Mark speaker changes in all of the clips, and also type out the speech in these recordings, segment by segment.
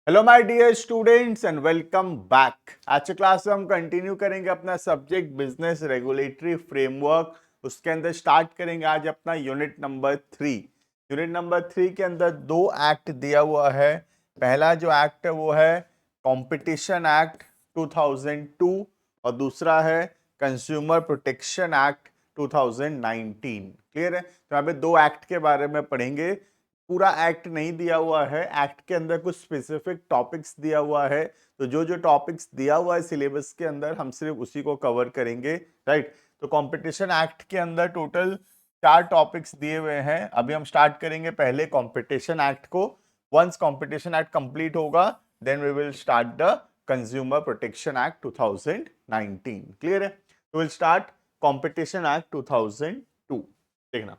Speaker 1: Hello my dear students and welcome back. आज के class में हम कंटिन्यू करेंगे अपना सब्जेक्ट बिजनेस रेगुलेटरी फ्रेमवर्क। उसके अंदर स्टार्ट करेंगे आज अपना यूनिट नंबर 3। यूनिट नंबर 3 के अंदर दो एक्ट दिया हुआ है। पहला जो एक्ट है वो है कंपटीशन एक्ट 2002 और दूसरा है कंज्यूमर प्रोटेक्शन एक्ट 2019। क्लियर है? तो यहाँ पे दो एक्ट के बारे में पढ़ेंगे। पूरा एक्ट नहीं दिया हुआ है, एक्ट के अंदर कुछ स्पेसिफिक टॉपिक्स दिया हुआ है। तो जो जो टॉपिक्स दिया हुआ है सिलेबस के अंदर हम सिर्फ उसी को कवर करेंगे। राइट? तो कंपटीशन एक्ट के अंदर टोटल 4 टॉपिक्स दिए हुए हैं। अभी हम स्टार्ट करेंगे पहले कंपटीशन एक्ट को। वंस कंपटीशन एक्ट कंप्लीट होगा then we will start the consumer protection act 2019। Clear है? तो विल स्टार्ट कंपटीशन एक्ट 2002। देखना,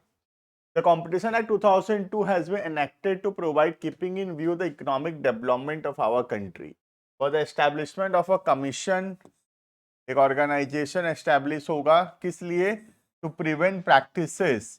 Speaker 1: the Competition Act 2002 has been enacted to provide, keeping in view the economic development of our country, for the establishment of a commission। एक organisation establish होगा किस लिए? To prevent practices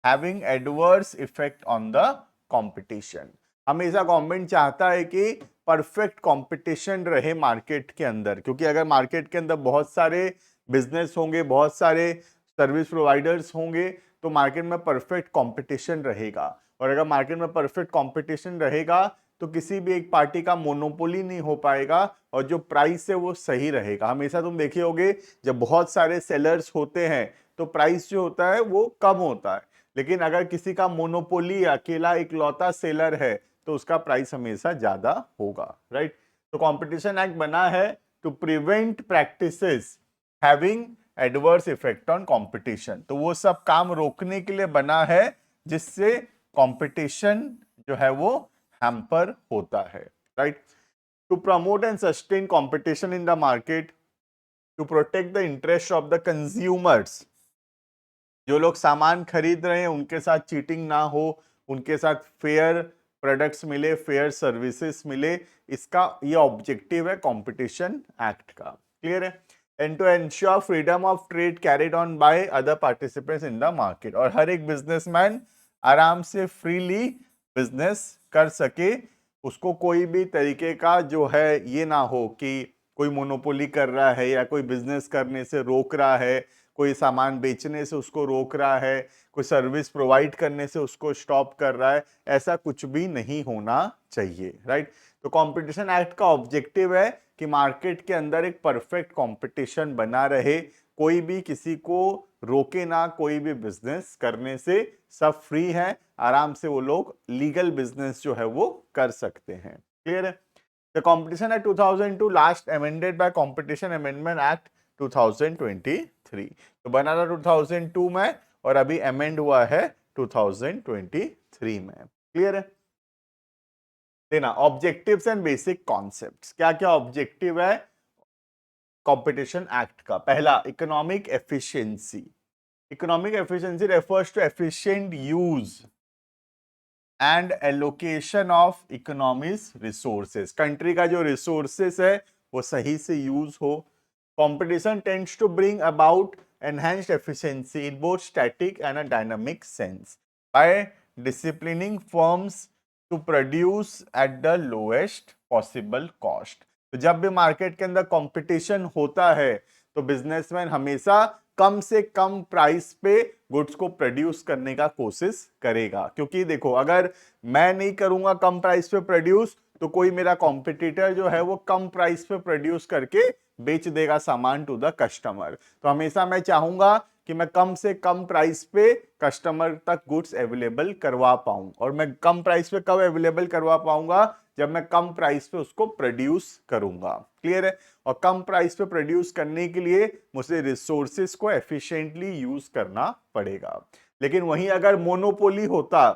Speaker 1: having adverse effect on the competition. हमेशा government चाहता है कि perfect competition रहे market के अंदर, क्योंकि अगर मार्केट के अंदर बहुत सारे बिजनेस होंगे, बहुत सारे सर्विस प्रोवाइडर्स होंगे, तो मार्केट में परफेक्ट कंपटीशन रहेगा। और अगर मार्केट में परफेक्ट कंपटीशन रहेगा तो किसी भी एक पार्टी का मोनोपोली नहीं हो पाएगा और जो प्राइस है वो सही रहेगा। हमेशा तुम देखे होगे जब बहुत सारे सेलर्स होते हैं तो प्राइस जो होता है वो कम होता है, लेकिन अगर किसी का मोनोपोली अकेला इकलौता सेलर है तो उसका प्राइस हमेशा ज्यादा होगा। राइट? तो कंपटीशन एक्ट बना है to prevent practices having adverse effect on competition. तो वो सब काम रोकने के लिए बना है जिससे कंपटीशन जो है वो हैम्पर होता है। Right? To promote and sustain competition in the market, to protect the interest of the consumers. जो लोग सामान खरीद रहे हैं उनके साथ चीटिंग ना हो, उनके साथ फेयर प्रोडक्ट्स मिले, फेयर सर्विसेज मिले, इसका ये ऑब्जेक्टिव है कंपटीशन एक्ट का। क्लियर है? And to ensure freedom of trade carried on by other participants in the market. और हर एक बिजनेसमैन आराम से फ्रीली बिजनेस कर सके, उसको कोई भी तरीके का जो है ये ना हो कि कोई मोनोपोली कर रहा है या कोई बिजनेस करने से रोक रहा है, कोई सामान बेचने से उसको रोक रहा है, कोई सर्विस प्रोवाइड करने से उसको स्टॉप कर रहा है। ऐसा कुछ भी नहीं होना चाहिए। राइट? तो कंपटीशन एक्ट का ऑब्जेक्टिव है कि मार्केट के अंदर एक परफेक्ट कंपटीशन बना रहे, कोई भी किसी को रोके ना कोई भी बिजनेस करने से, सब फ्री है, आराम से वो लोग लीगल बिजनेस जो है वो कर सकते हैं। क्लियर है? The Competition Act 2002 last amended by Competition Amendment Act 2023। तो बना था 2002 में और अभी अमेंड हुआ है 2023 में। क्लियर है? देना ऑब्जेक्टिव्स एंड बेसिक कॉन्सेप्ट्स। क्या क्या ऑब्जेक्टिव है कंपटीशन एक्ट का? पहला, economic efficiency. Economic efficiency refers to efficient use and allocation of economies resources. Country का जो रिसोर्सेस है वो सही से यूज हो। Competition tends to bring about enhanced efficiency in both static and a dynamic sense by disciplining firms to produce at the lowest possible cost। तो जब भी मार्केट के अंदर कंपटीशन होता है तो बिजनेसमैन हमेशा कम से कम प्राइस पे गुड्स को प्रोड्यूस करने का कोशिश करेगा, क्योंकि देखो अगर मैं नहीं करूंगा कम प्राइस पे प्रोड्यूस तो कोई मेरा कॉम्पिटिटर जो है वो कम प्राइस पे प्रोड्यूस करके बेच देगा सामान टू द कस्टमर। तो हमेशा मैं चाहूंगा कि मैं कम से कम प्राइस पे कस्टमर तक गुड्स अवेलेबल करवा पाऊं, और मैं कम प्राइस पे कब अवेलेबल करवा पाऊंगा? जब मैं कम प्राइस पे उसको प्रोड्यूस करूंगा। क्लियर है? और कम प्राइस पे प्रोड्यूस करने के लिए मुझे रिसोर्सेज को एफिशिएंटली यूज करना पड़ेगा। लेकिन वहीं अगर मोनोपोली होता,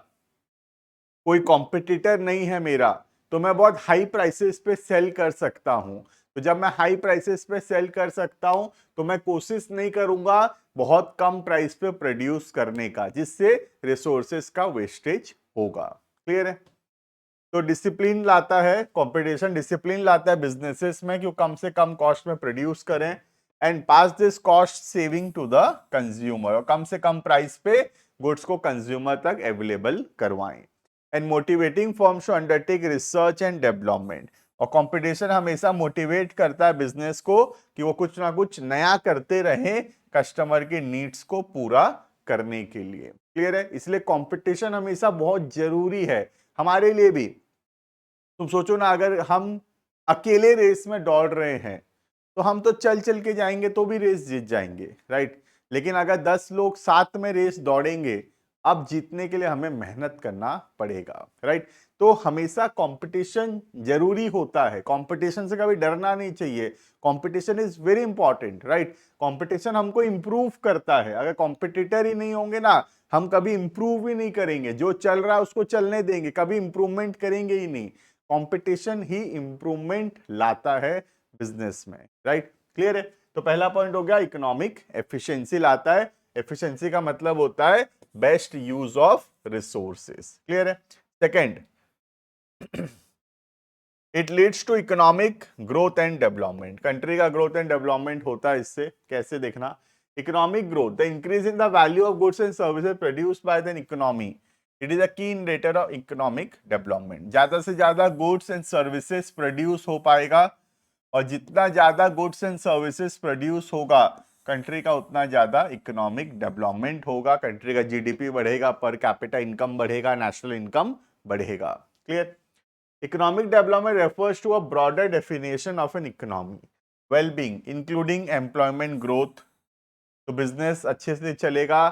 Speaker 1: कोई कॉम्पिटिटर नहीं है मेरा, तो मैं बहुत हाई प्राइसेस पे सेल कर सकता हूं। तो जब मैं हाई प्राइसेस पे सेल कर सकता हूं तो मैं कोशिश नहीं करूंगा बहुत कम प्राइस पे प्रोड्यूस करने का, जिससे रिसोर्सेस का वेस्टेज होगा। क्लियर है? तो डिसिप्लिन लाता है, कंपटीशन डिसिप्लिन लाता है बिजनेसेस में कि वो कम से कम कॉस्ट में प्रोड्यूस करें and pass this cost saving to the consumer, और कम से कम प्राइस पे गुड्स को कंज्यूमर तक अवेलेबल करवाएं। And motivating firms to undertake research and development, और कंपटीशन हमेशा मोटिवेट करता है बिजनेस को कि वो कुछ ना कुछ नया करते रहे कस्टमर के नीड्स को पूरा करने के लिए। क्लियर है? इसलिए कंपटीशन हमेशा बहुत जरूरी है हमारे लिए भी। तुम सोचो ना, अगर हम अकेले रेस में दौड़ रहे हैं तो हम तो चल चल के जाएंगे तो भी रेस जीत जाएंगे, राइट। लेकिन अगर 10 लोग साथ में रेस दौड़ेंगे, अब जीतने के लिए हमें मेहनत करना पड़ेगा, राइट। तो हमेशा कंपटीशन जरूरी होता है, कंपटीशन से कभी डरना नहीं चाहिए। Competition is very important, right. Competition हमको इंप्रूव करता है। अगर कॉम्पिटिटर ही नहीं होंगे ना, हम कभी इंप्रूव ही नहीं करेंगे। जो चल रहा है उसको चलने देंगे, कभी इंप्रूवमेंट करेंगे ही नहीं। कंपटीशन ही इंप्रूवमेंट लाता है बिजनेस में, राइट। क्लियर है? तो पहला पॉइंट हो गया, इकोनॉमिक एफिशिएंसी लाता है। एफिशिएंसी का मतलब होता है best use of resources. Clear है? Second, it leads to economic growth and development. Country का ग्रोथ एंड डेवलपमेंट होता है इससे। कैसे देखना, economic growth, the increase in the value of goods and services produced by the economy, it is a key indicator of economic development. ज्यादा से ज्यादा goods and services produce हो पाएगा, और जितना ज्यादा गुड्स एंड सर्विसेज प्रोड्यूस होगा country का, उतना ज्यादा इकोनॉमिक डेवलपमेंट होगा। कंट्री का जीडीपी बढ़ेगा, पर कैपिटा इनकम बढ़ेगा, नेशनल इनकम बढ़ेगा। Clear? Economic development refers to a broader definition of an economy, wellbeing including employment growth. तो बिजनेस अच्छे से चलेगा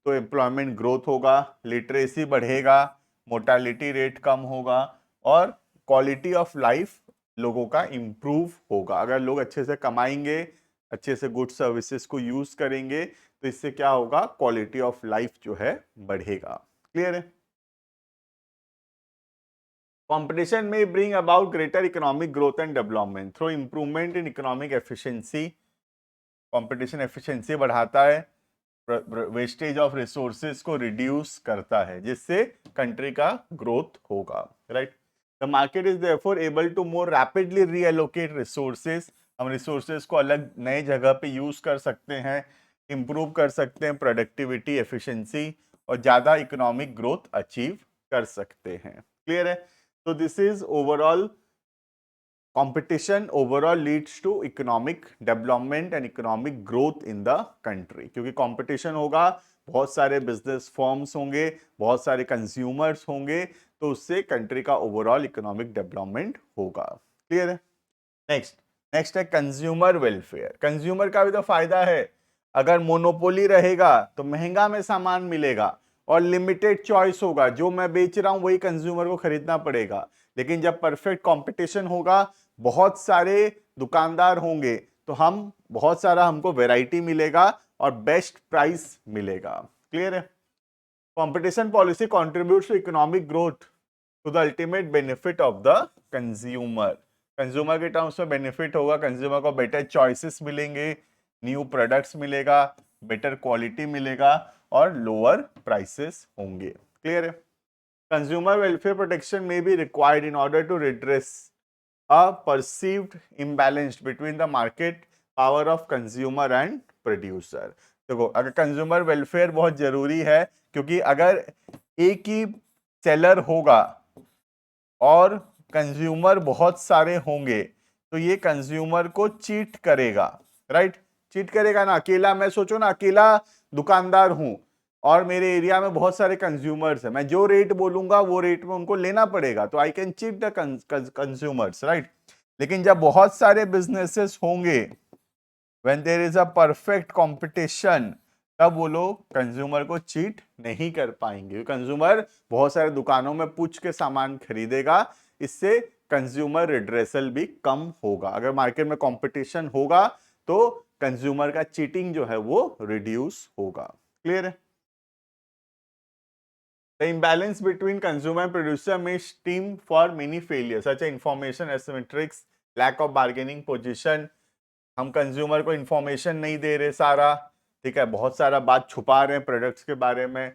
Speaker 1: तो एम्प्लॉयमेंट ग्रोथ होगा, लिटरेसी बढ़ेगा, मोर्टालिटी रेट कम होगा, और क्वालिटी ऑफ लाइफ लोगों का इंप्रूव होगा। अगर लोग अच्छे से कमाएंगे, अच्छे से गुड सर्विसेज को यूज करेंगे, तो इससे क्या होगा, क्वालिटी ऑफ लाइफ जो है बढ़ेगा। क्लियर है? कंपटीशन में bring about greater economic growth and development through improvement in economic efficiency. Competition efficiency बढ़ाता है, वेस्टेज ऑफ रिसोर्सेज को रिड्यूस करता है, जिससे कंट्री का ग्रोथ होगा, right. The market is therefore able to more rapidly reallocate resources. हम resources को अलग नए जगह पे यूज कर सकते हैं, इंप्रूव कर सकते हैं प्रोडक्टिविटी, एफिशिएंसी, और ज्यादा इकोनॉमिक ग्रोथ अचीव कर सकते हैं। क्लियर है? तो this is overall competition overall leads to economic development and economic growth in the country. क्योंकि कंपटीशन होगा, बहुत सारे बिजनेस फर्म्स होंगे, बहुत सारे कंज्यूमर्स होंगे, तो उससे कंट्री का ओवरऑल इकोनॉमिक डेवलपमेंट होगा। क्लियर है? नेक्स्ट है कंज्यूमर वेलफेयर। कंज्यूमर का भी तो फायदा है। अगर मोनोपोली रहेगा तो महंगा में सामान मिलेगा और लिमिटेड चॉइस होगा, जो मैं बेच रहा हूं वही कंज्यूमर को खरीदना पड़ेगा। लेकिन जब परफेक्ट कंपटीशन होगा, बहुत सारे दुकानदार होंगे, तो हम बहुत सारा हमको वैरायटी मिलेगा और बेस्ट प्राइस मिलेगा। क्लियर है? Competition policy contributes to economic growth to the ultimate benefit of the consumer. Consumer के टर्म्स में बेनिफिट होगा, कंज्यूमर को बेटर चॉइसेस मिलेंगे, न्यू प्रोडक्ट्स मिलेगा, बेटर क्वालिटी मिलेगा, और लोअर प्राइसेस होंगे। क्लियर है? कंज्यूमर वेलफेयर प्रोटेक्शन में be required in order to redress a perceived imbalance between the market power of consumer and producer. देखो, अगर कंज्यूमर वेलफेयर बहुत जरूरी है, क्योंकि अगर एक ही सेलर होगा और कंज्यूमर बहुत सारे होंगे, तो ये कंज्यूमर को चीट करेगा, राइट। चीट करेगा ना। अकेला, मैं सोचो ना, अकेला दुकानदार हूं और मेरे एरिया में बहुत सारे कंज्यूमर्स हैं, मैं जो रेट बोलूंगा वो रेट में उनको लेना पड़ेगा, तो I can cheat the consumers, right. लेकिन जब बहुत सारे बिजनेसेस होंगे, when there is a perfect competition, तब वो लोग कंज्यूमर को चीट नहीं कर पाएंगे। कंज्यूमर बहुत सारे दुकानों में पूछ के सामान खरीदेगा, इससे कंज्यूमर रिड्रेसल भी कम होगा। अगर मार्केट में कंपटीशन होगा तो कंज्यूमर का चीटिंग जो है वो रिड्यूस होगा। क्लियर है? The imbalance between consumer and producer may stem for many failures such as information asymmetrics, lack of bargaining position। हम कंज्यूमर को इंफॉर्मेशन नहीं दे रहे सारा, ठीक है, बहुत सारा बात छुपा रहे हैं प्रोडक्ट्स के बारे में,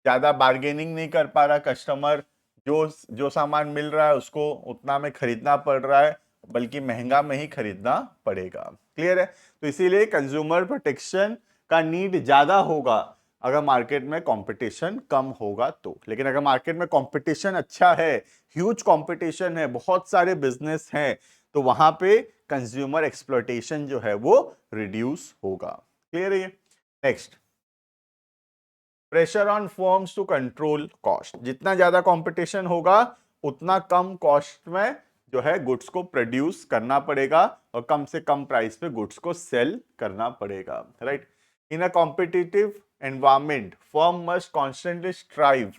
Speaker 1: ज्यादा बार्गेनिंग नहीं कर पा रहा कस्टमर, जो सामान मिल रहा है उसको उतना में खरीदना पड़ रहा है, बल्कि महंगा में ही खरीदना पड़ेगा। क्लियर है? तो इसीलिए कंज्यूमर प्रोटेक्शन का नीड ज्यादा होगा अगर मार्केट में कंपटीशन कम होगा तो। लेकिन अगर मार्केट में कंपटीशन अच्छा है, ह्यूज कंपटीशन है, बहुत सारे बिजनेस हैं, तो वहां पे कंज्यूमर एक्सप्लॉयटेशन जो है वो रिड्यूस होगा। क्लियर है ये? Next, pressure on firms to control cost. जितना ज्यादा कंपटीशन होगा उतना कम कॉस्ट में जो है गुड्स को प्रोड्यूस करना पड़ेगा और कम से कम प्राइस पे गुड्स को सेल करना पड़ेगा, right. In a competitive environment firm must constantly strive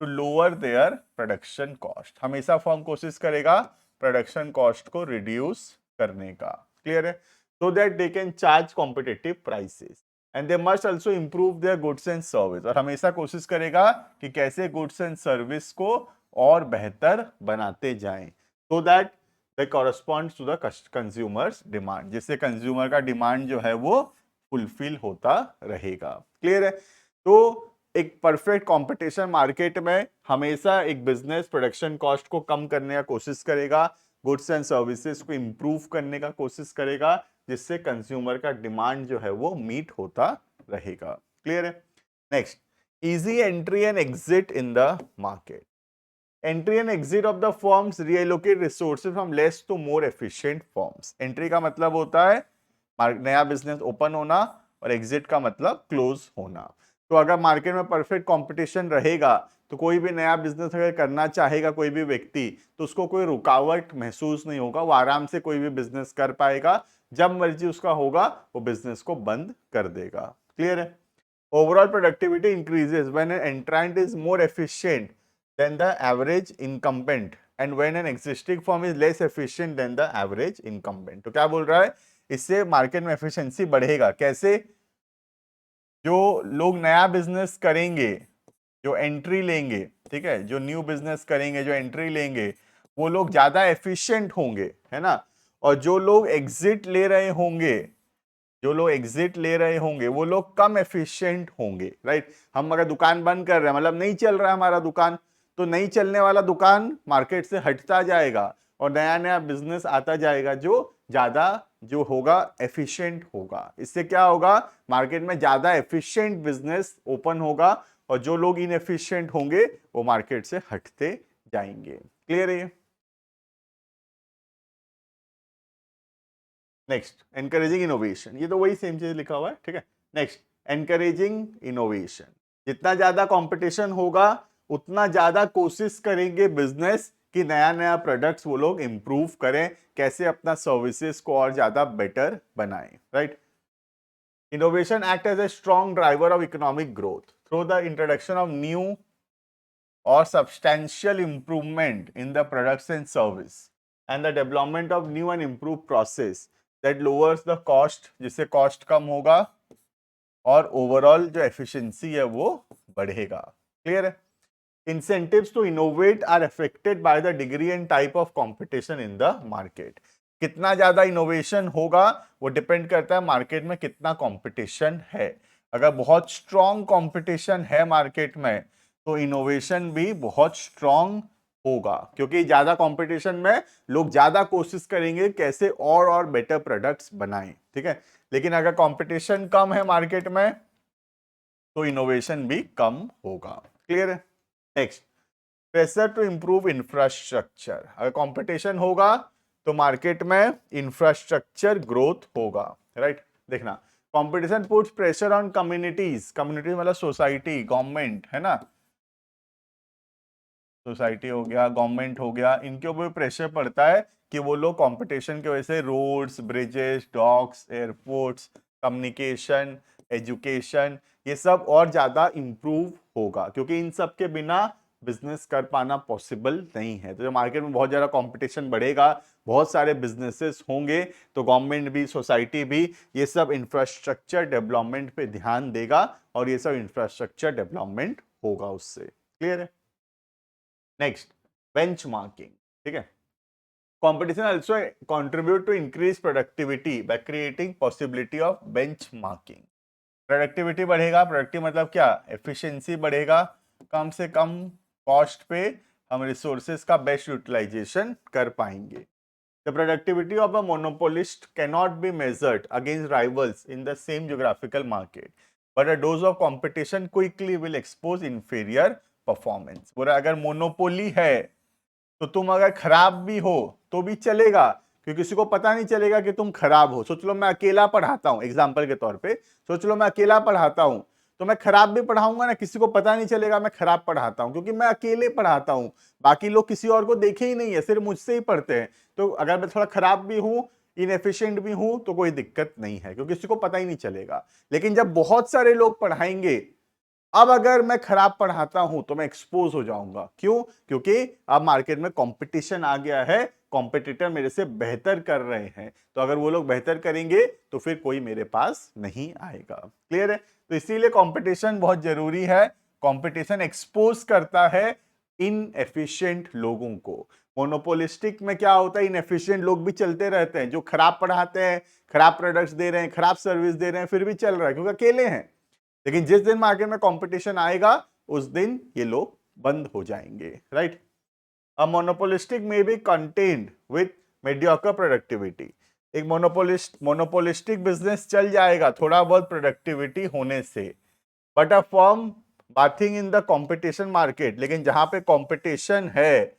Speaker 1: to lower their production cost. हमेशा फर्म कोशिश करेगा प्रोडक्शन कॉस्ट को रिड्यूस करने का। क्लियर है? सो that they can charge competitive prices and they must also improve their goods and service. और हमेशा कोशिश करेगा कि कैसे गुड्स एंड सर्विस को और बेहतर बनाते जाएं, so that they corresponds to the consumers demand, जिससे कंज्यूमर का डिमांड जो है वो फुलफिल होता रहेगा। क्लियर है? तो एक परफेक्ट कंपटीशन मार्केट में हमेशा एक बिजनेस प्रोडक्शन कॉस्ट को कम करने का कोशिश करेगा, गुड्स एंड सर्विसेज को इंप्रूव करने का कोशिश करेगा, जिससे कंज्यूमर का डिमांड जो है वो मीट होता रहेगा। क्लियर है? Next, easy entry and exit in the market. Entry and exit of the firms reallocate resources from less to more efficient firms. Entry का मतलब होता है नया बिजनेस ओपन होना और एग्जिट का मतलब क्लोज होना। तो अगर मार्केट में परफेक्ट कंपटीशन रहेगा तो कोई भी नया बिजनेस अगर करना चाहेगा कोई भी व्यक्ति, तो उसको कोई रुकावट महसूस नहीं होगा, वो आराम से कोई भी बिजनेस कर पाएगा, जब मर्जी उसका होगा वो बिजनेस को बंद कर देगा। क्लियर है? Overall productivity increases when an एंट्रेंट is more efficient then the average incumbent and when an existing firm is less efficient then the average incumbent. तो क्या बोल रहा है? इससे मार्केट में एफिशिएंसी बढ़ेगा। कैसे? जो लोग नया बिजनेस करेंगे, जो एंट्री लेंगे, ठीक है, जो न्यू बिजनेस करेंगे, जो एंट्री लेंगे, वो लोग ज्यादा एफिशिएंट होंगे, है ना। और जो लोग एग्जिट ले रहे होंगे, जो लोग एग्जिट ले रहे होंगे वो लोग कम एफिशिएंट होंगे, राइट। हम अगर दुकान बंद कर रहे हैं, मतलब नहीं चल रहा है हमारा दुकान, तो नहीं चलने वाला दुकान मार्केट से हटता जाएगा और नया नया बिजनेस आता जाएगा जो ज्यादा जो होगा एफिशिएंट होगा। इससे क्या होगा? मार्केट में ज्यादा एफिशिएंट बिजनेस ओपन होगा और जो लोग इनएफिशिएंट होंगे वो मार्केट से हटते जाएंगे। क्लियर है? Next, encouraging innovation. ये तो वही सेम चीज लिखा हुआ है, ठीक है। Next, encouraging innovation. जितना ज्यादा कंपटीशन होगा उतना ज्यादा कोशिश करेंगे बिजनेस कि नया नया प्रोडक्ट्स वो लोग इंप्रूव करें, कैसे अपना सर्विसेज को और ज्यादा बेटर बनाएं, right. Innovation act as a strong driver of economic growth through the introduction of new or substantial improvement in the products and service and the development of new and improved process that lowers the cost, जिससे cost कम होगा और overall जो efficiency है वो बढ़ेगा। Clear है? Incentives to innovate are affected by the degree and type of competition in the market. कितना ज्यादा इनोवेशन होगा वो डिपेंड करता है मार्केट में कितना कंपटीशन है। अगर बहुत स्ट्रॉन्ग कंपटीशन है मार्केट में तो इनोवेशन भी बहुत स्ट्रॉन्ग होगा, क्योंकि ज्यादा कंपटीशन में लोग ज्यादा कोशिश करेंगे कैसे और बेटर प्रोडक्ट्स बनाएं, ठीक है। लेकिन अगर कंपटीशन कम है मार्केट में तो इनोवेशन भी कम होगा। क्लियर है? Next, pressure to improve infrastructure. अगर कंपटीशन होगा तो मार्केट में इंफ्रास्ट्रक्चर ग्रोथ होगा, राइट। देखना, competition puts pressure on communities. Community मतलब सोसाइटी, गवर्नमेंट, है ना, सोसाइटी हो गया, गवर्नमेंट हो गया, इनके ऊपर प्रेशर पड़ता है कि वो लोग कंपटीशन की वजह से roads, bridges, docks, airports, communication, education, ये सब और ज्यादा इंप्रूव होगा, क्योंकि इन सब के बिना बिजनेस कर पाना पॉसिबल नहीं है। तो जो मार्केट में बहुत ज्यादा कंपटीशन बढ़ेगा, बहुत सारे बिजनेसेस होंगे, तो गवर्नमेंट भी, सोसाइटी भी ये सब इंफ्रास्ट्रक्चर डेवलपमेंट पे ध्यान देगा और ये सब इंफ्रास्ट्रक्चर डेवलपमेंट होगा उससे। क्लियर है? नेक्स्ट, बेंचमार्किंग, ठीक है। Competition also contribute to increase productivity by creating possibility of benchmarking. Productivity बढ़ेगा, प्रोडक्टिव मतलब क्या? एफिशिएंसी बढ़ेगा, कम से कम कॉस्ट पे हम रिसोर्सेज का बेस्ट यूटिलाइजेशन कर पाएंगे। The productivity of a monopolist cannot be measured against rivals in the same geographical market. But a dose of competition quickly will expose inferior performance. बोला अगर मोनोपोली है तो तुम अगर खराब भी हो तो भी चलेगा, क्योंकि किसी को पता नहीं चलेगा कि तुम खराब हो। सोच लो मैं अकेला पढ़ाता हूं, एग्जाम्पल के तौर पे सोच लो मैं अकेला पढ़ाता हूं, तो मैं खराब भी पढ़ाऊंगा ना, किसी को पता नहीं चलेगा मैं खराब पढ़ाता हूं, क्योंकि मैं अकेले पढ़ाता हूं, बाकी लोग किसी और को देखे ही नहीं है, सिर्फ मुझसे ही पढ़ते हैं। तो अगर मैं थोड़ा खराब भी हूं, इनएफिशिएंट भी हूं, तो कोई दिक्कत नहीं है, क्योंकि किसी को पता ही नहीं चलेगा। लेकिन जब बहुत सारे लोग पढ़ाएंगे, अब अगर मैं खराब पढ़ाता हूं तो मैं एक्सपोज हो जाऊंगा। क्यों? क्योंकि अब मार्केट में कंपटीशन आ गया है, कॉम्पिटिटर मेरे से बेहतर कर रहे हैं, तो अगर वो लोग बेहतर करेंगे तो फिर कोई मेरे पास नहीं आएगा। क्लियर है? तो इसीलिए कंपटीशन बहुत जरूरी है। कंपटीशन एक्सपोज करता है इनएफिशिएंट लोगों को। मोनोपोलिस्टिक में क्या होता है, इनएफिशिएंट लोग भी चलते रहते हैं, जो खराब पढ़ाते हैं, खराब प्रोडक्ट्स दे रहे हैं, खराब सर्विस दे रहे हैं, फिर भी चल रहा है क्योंकि अकेले हैं। लेकिन जिस दिन मार्केट में कंपटीशन आएगा उस दिन ये लोग बंद हो जाएंगे, right. A monopolistic may be contented with mediocre productivity. एक मोनोपोलिस्टिक बिजनेस चल जाएगा थोड़ा बहुत प्रोडक्टिविटी होने से, but a firm bathing in the competition market, लेकिन जहां पे कंपटीशन है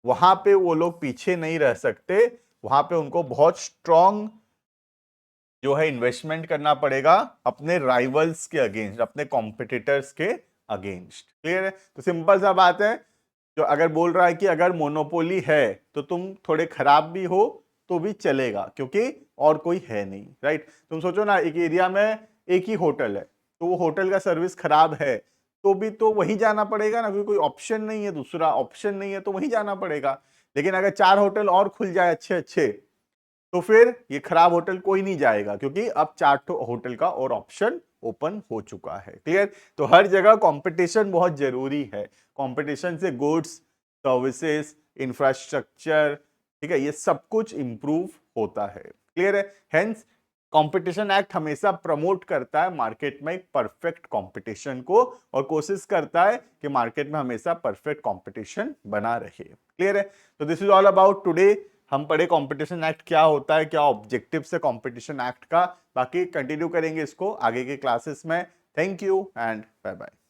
Speaker 1: वहां पे वो लोग पीछे नहीं रह सकते, वहां पे उनको बहुत स्ट्रॉन्ग जो है इन्वेस्टमेंट करना पड़ेगा अपने राइवल्स के अगेंस्ट, अपने कॉम्पिटिटर्स के अगेंस्ट। क्लियर है? तो सिंपल सा बात है, जो अगर बोल रहा है कि अगर मोनोपोली है तो तुम थोड़े खराब भी हो तो भी चलेगा, क्योंकि और कोई है नहीं, राइट। तुम सोचो ना, एक एरिया में एक ही होटल है, तो वो होटल का सर्विस खराब है तो भी तो वही जाना पड़ेगा ना, क्योंकि कोई ऑप्शन नहीं है, दूसरा ऑप्शन नहीं है, तो वही जाना पड़ेगा। लेकिन अगर 4 होटल और खुल जाए अच्छे अच्छे, तो फिर ये खराब होटल कोई नहीं जाएगा, क्योंकि अब 4 होटल का और ऑप्शन ओपन हो चुका है। क्लियर? तो हर जगह कंपटीशन बहुत जरूरी है। कंपटीशन से गुड्स, सर्विसेज, इंफ्रास्ट्रक्चर, ठीक है, ये सब कुछ इंप्रूव होता है। क्लियर है? हेंस कंपटीशन एक्ट हमेशा प्रमोट करता है मार्केट में एक परफेक्ट कंपटीशन को, और कोशिश करता है कि मार्केट में हमेशा परफेक्ट कंपटीशन बना रहे। क्लियर है? तो this is all about today. हम पढ़े कंपटीशन एक्ट क्या होता है, क्या ऑब्जेक्टिव है कंपटीशन एक्ट का। बाकी कंटिन्यू करेंगे इसको आगे के क्लासेस में। Thank you and bye bye.